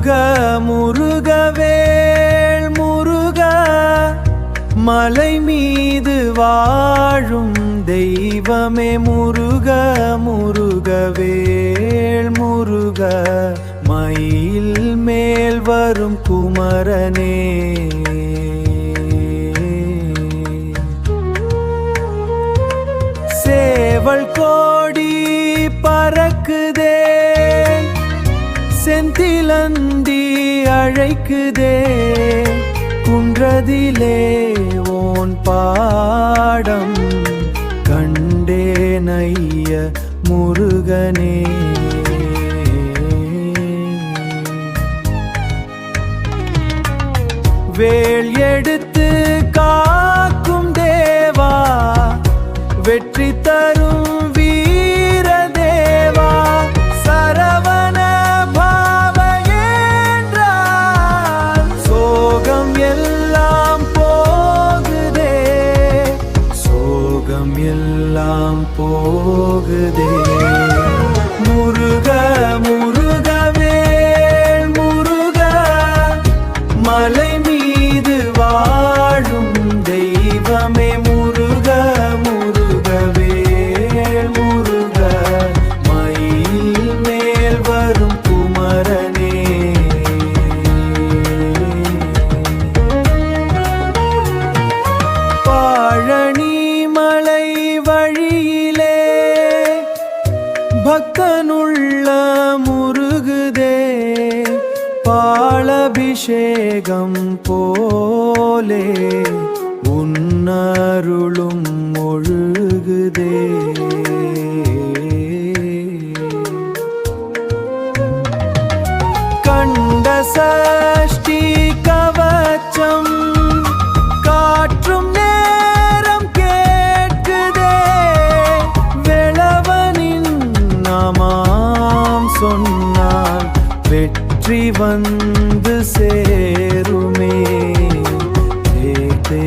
முருக முருகவேள் முருக மலை மீது வாழும் தெய்வமே முருக முருகவேள் முருக மயில் மேல் வரும் குமரனே சேவல் கோடி பறக்குதே செந்திலந்தி அழைக்குதே குன்றதிலே ஓன் பாடம் கண்டேனைய முருகனே வேல் எடுத்து காக்கும் தேவா வெற்றி தரும் வீர தேவா சரவண பாவையேன்றால் சோகம் எல்லாம் போகுதே சோகம் எல்லாம் போகுதே முருக முருகவேள் முருக மலை மீது வாழும் தெய்வமே முருக முருகவேள் முருக மயில் மேல் வரும் குமரனே பழனி மலை வழியிலே பக்தனுள்ள முருகுதே பாலபிஷேகம் போலே உன்னருளும் ஒழுகுதே கண்ட சஷ்டி கவச்சம் காற்றும் நேரம் கேட்குதே வேளவனின் நாமாம் சொன்னால் வெற்றி வந்து சேருமே தே